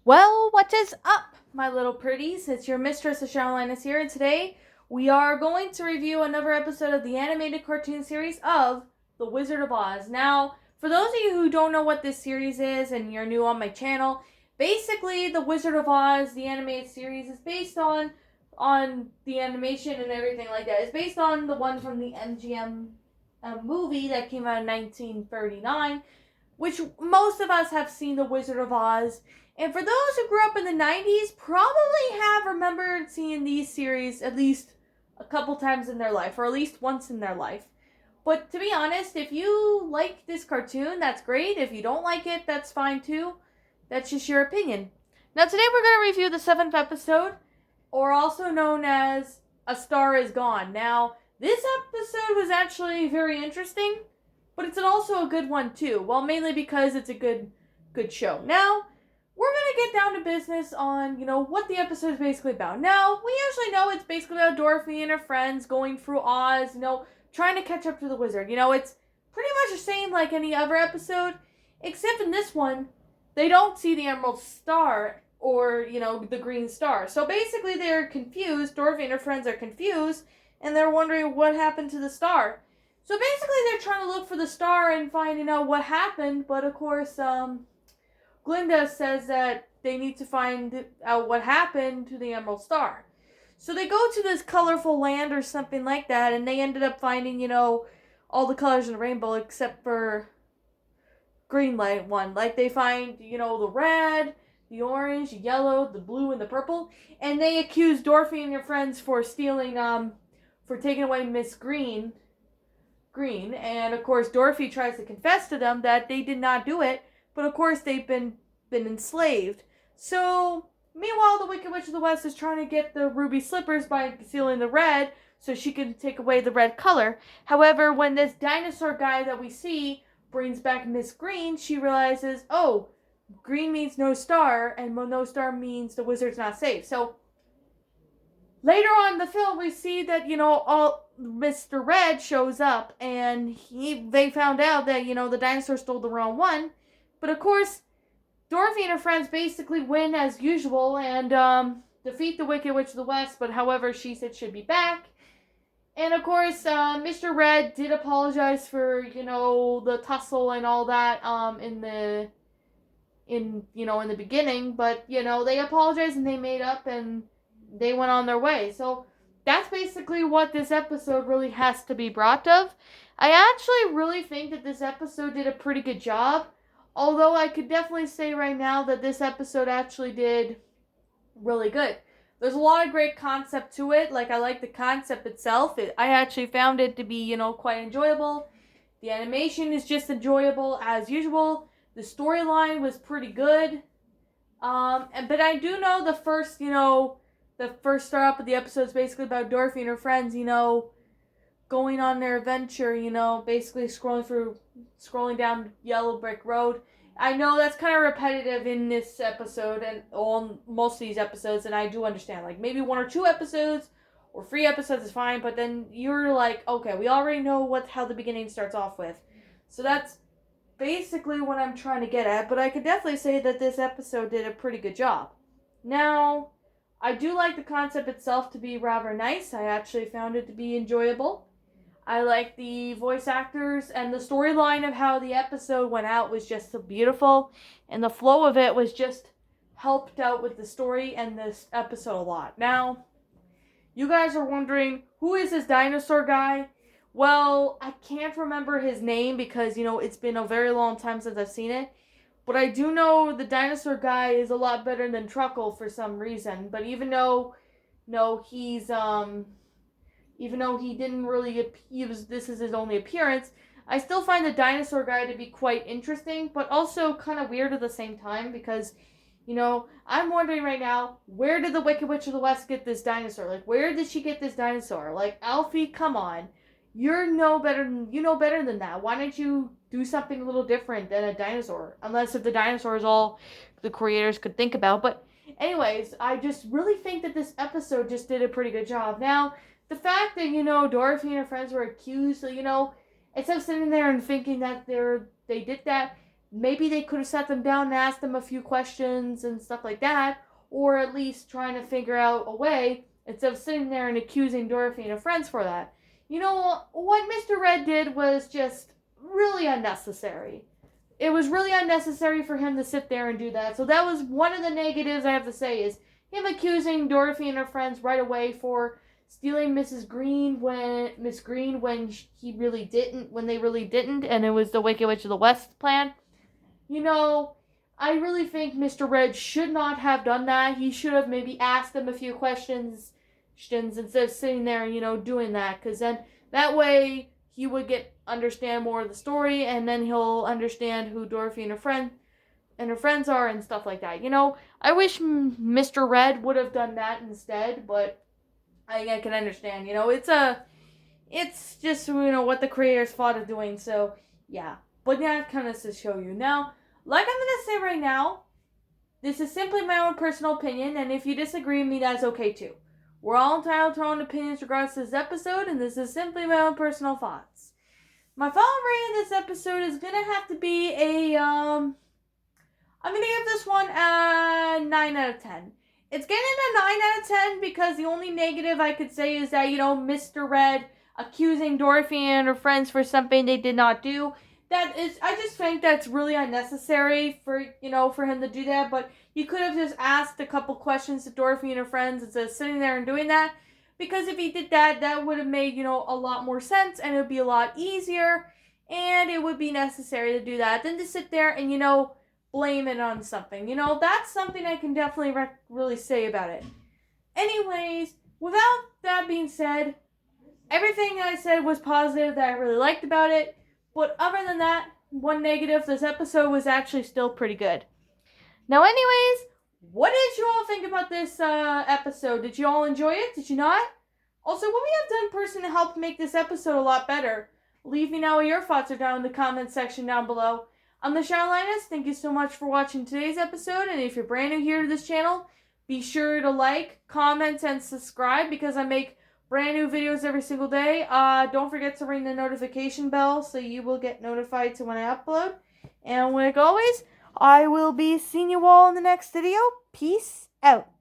Well, what is up, my little pretties? It's your mistress, Ashara here, and today we are going to review another episode of the animated cartoon series of The Wizard of Oz. Now, for those of you who don't know what this series is and you're new on my channel, basically The Wizard of Oz, the animated series, is based on the animation and everything like that. It's based on the one from the MGM movie that came out in 1939, which most of us have seen The Wizard of Oz. And for those who grew up in the 90s, probably have remembered seeing these series at least a couple times in their life, or at least once in their life. But to be honest, if you like this cartoon, that's great. If you don't like it, that's fine too. That's just your opinion. Now today we're going to review the 7th episode, or also known as A Star Is Gone. Now, this episode was actually very interesting, but it's also a good one too. Well, mainly because it's a good show. Now, we're going to get down to business on, what the episode is basically about. Now, we usually know it's basically about Dorothy and her friends going through Oz, trying to catch up to the wizard. It's pretty much the same like any other episode, except in this one, they don't see the Emerald Star or, the Green Star. So basically they're confused. Dorothy and her friends are confused, and they're wondering what happened to the star. So basically they're trying to look for the star and finding out what happened, but of course, Glinda says that they need to find out what happened to the Emerald Star. So they go to this colorful land or something like that, and they ended up finding, all the colors in the rainbow except for green light one. Like they find, the red, the orange, the yellow, the blue, and the purple. And they accuse Dorothy and her friends for stealing, for taking away Miss Green. And of course Dorothy tries to confess to them that they did not do it. But of course they've been enslaved. So meanwhile, the Wicked Witch of the West is trying to get the ruby slippers by stealing the red so she can take away the red color. However, when this dinosaur guy that we see brings back Miss Green, she realizes, oh, green means no star, and no star means the wizard's not safe. So later on in the film, we see that, all Mr. Red shows up, and they found out that, the dinosaur stole the wrong one. But of course, Dorothy and her friends basically win as usual and defeat the Wicked Witch of the West, but however, she said she'd be back. And of course, Mr. Red did apologize for, the tussle and all that in the beginning, but, they apologized and they made up and they went on their way. So that's basically what this episode really has to be brought of. I actually really think that this episode did a pretty good job. Although I could definitely say right now that this episode actually did really good. There's a lot of great concept to it. Like, I like the concept itself. I actually found it to be, quite enjoyable. The animation is just enjoyable as usual. The storyline was pretty good. But I do know the first start up of the episode is basically about Dorothy and her friends, going on their adventure, basically scrolling down Yellow Brick Road. I know that's kind of repetitive in this episode and on most of these episodes, and I do understand. Like, maybe 1 or 2 episodes or 3 episodes is fine, but then you're like, okay, we already know how the beginning starts off with. So that's basically what I'm trying to get at, but I could definitely say that this episode did a pretty good job. Now, I do like the concept itself to be rather nice. I actually found it to be enjoyable. I like the voice actors, and the storyline of how the episode went out was just so beautiful, and the flow of it was just helped out with the story and this episode a lot. Now, you guys are wondering, who is this dinosaur guy? Well, I can't remember his name because, it's been a very long time since I've seen it, but I do know the dinosaur guy is a lot better than Truckle for some reason. But even though he didn't really, this is his only appearance, I still find the dinosaur guy to be quite interesting, but also kind of weird at the same time because, I'm wondering right now, where did the Wicked Witch of the West get this dinosaur? Like, where did she get this dinosaur? Like, Alfie, come on. You know better than that. Why don't you do something a little different than a dinosaur? Unless if the dinosaur is all the creators could think about. But anyways, I just really think that this episode just did a pretty good job. Now, the fact that, Dorothy and her friends were accused, so, instead of sitting there and thinking that they did that, maybe they could have sat them down and asked them a few questions and stuff like that, or at least trying to figure out a way instead of sitting there and accusing Dorothy and her friends for that. You know, what Mr. Red did was just really unnecessary. It was really unnecessary for him to sit there and do that. So that was one of the negatives I have to say, is him accusing Dorothy and her friends right away for stealing Miss Green when he really didn't, when they really didn't, and it was the Wicked Witch of the West plan. You know, I really think Mr. Red should not have done that. He should have maybe asked them a few questions instead of sitting there and, doing that. Because then that way he would understand more of the story, and then he'll understand who Dorothy and her friends are and stuff like that. I wish Mr. Red would have done that instead, but I can understand. It's just what the creators thought of doing. So yeah, but that kind of to show you now. Like I'm gonna say right now, this is simply my own personal opinion, and if you disagree with me, that's okay too. We're all entitled to our own opinions regards to this episode, and this is simply my own personal thoughts. My final rating of this episode is gonna have to be I'm gonna give this one a 9 out of 10. It's getting a 9 out of 10 because the only negative I could say is that, Mr. Red accusing Dorothy and her friends for something they did not do. I just think that's really unnecessary for him to do that, but he could have just asked a couple questions to Dorothy and her friends instead of sitting there and doing that, because if he did that, that would have made, a lot more sense, and it would be a lot easier, and it would be necessary to do that than to sit there and, blame it on something. That's something I can definitely really say about it. Anyways, without that being said, everything I said was positive that I really liked about it. But other than that, one negative, this episode was actually still pretty good. Now, anyways, what did you all think about this episode? Did you all enjoy it? Did you not? Also, what we have done personally to help make this episode a lot better? Leave me know what your thoughts are down in the comment section down below. I'm the Linus. Thank you so much for watching today's episode. And if you're brand new here to this channel, be sure to like, comment, and subscribe, because I make brand new videos every single day. Don't forget to ring the notification bell so you will get notified to when I upload. And like always, I will be seeing you all in the next video. Peace out.